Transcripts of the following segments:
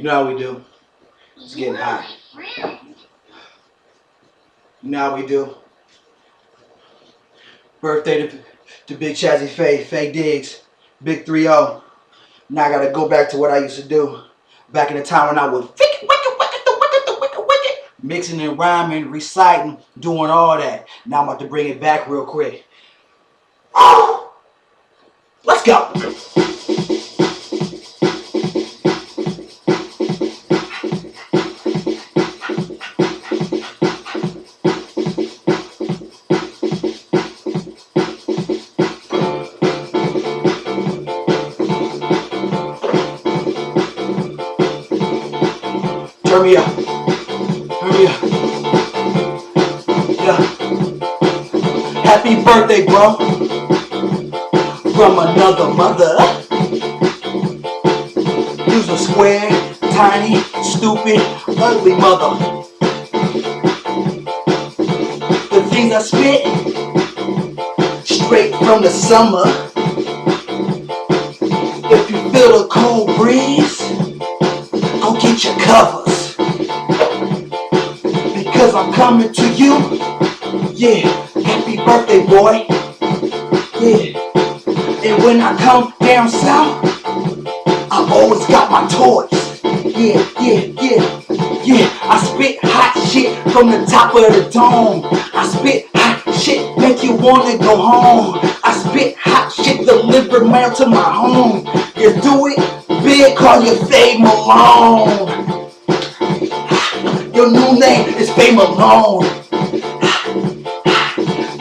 You know how we do. It's getting hot. You know how we do. Birthday to Big Chazzy Faye Diggs, Big 3-0. Now I gotta go back to what I used to do. Back in the time when I was mixing and rhyming, reciting, doing all that. Now I'm about to bring it back real quick. Let's go. Turn me up. Turn me up. Yeah. Happy birthday, bro. From another mother. You's a square, tiny, stupid, ugly mother. The things I spit, straight from the summer. If you feel the cold breeze, go get your covers. Because I'm coming to you. Yeah, happy birthday, boy. Yeah. And when I come down south, I always got my toys. Yeah. I spit hot shit from the top of the dome. I spit hot shit, make you wanna go home. I spit hot shit, deliver mail to my home. You do it big, call you Faye Malone. Your new name is Faye Malone.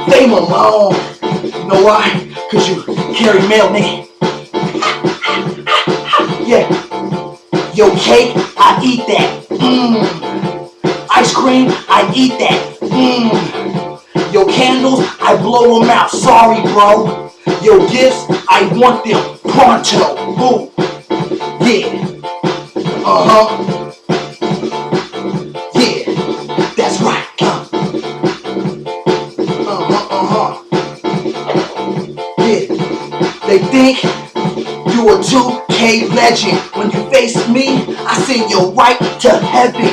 Faye Malone. You know why? Cause you carry mail, nigga. Yeah. Yo, cake, I eat that. Ice cream, I eat that. Yo, candles, I blow them out. Sorry, bro. Yo, gifts, I want them pronto. Boom. Yeah. Yeah. That's right. Yeah. They think you a 2K legend. When you face me, I send you right to heaven.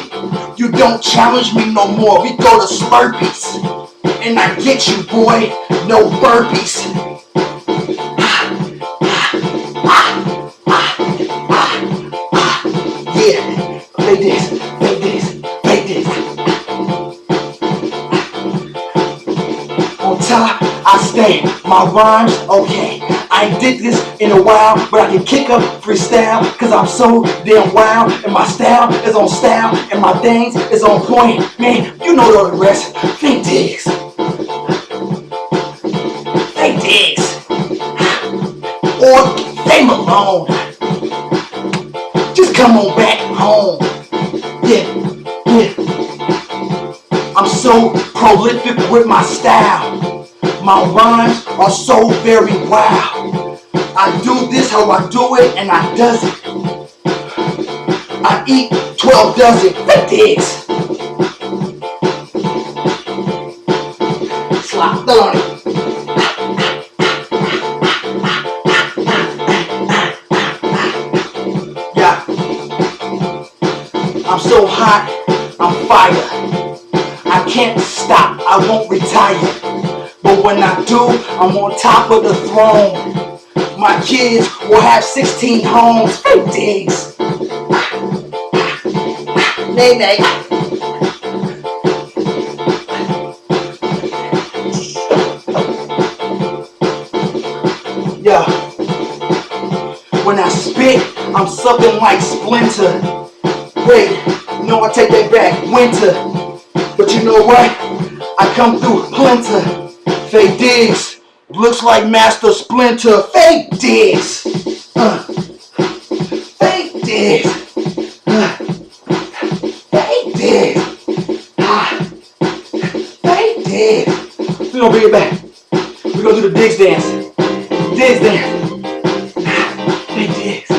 You don't challenge me no more. We go to Slurpees. And I get you, boy. No burpees. Yeah. Play this. On top, I stay. My rhymes, okay. I ain't did this in a while, but I can kick up freestyle, cause I'm so damn wild, and my style is on style, and my things is on point. Man, you know all the rest. Faye Diggs. Faye Diggs. Or Faye Malone. Just come on back home. Yeah. I'm so prolific with my style. My rhymes are so very wild. I do this how I do it, and I does it. I eat 12 dozen. Faye Diggs. Slap on it. Yeah. I'm so hot, I'm fire. I can't stop, I won't retire. But when I do, I'm on top of the throne. My kids will have 16 homes. Faye Diggs. Nay. Yeah. When I spit, I'm sucking like Splinter. Wait, no, I take that back. Winter. But you know what? I come through plenty. Faye Diggs, looks like Master Splinter. Faye Diggs. Faye Diggs. Faye Diggs. Faye Diggs. We're gonna bring it back. We're gonna do the Diggs dance. Diggs dance. Faye Diggs.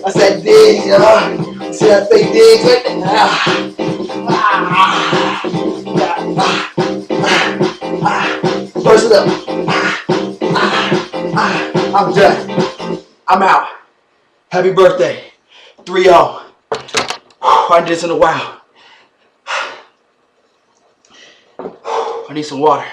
I said Diggs, you see that Faye Diggs right there? I'm done. I'm out. Happy birthday. 3-0. I did this in a while. I need some water.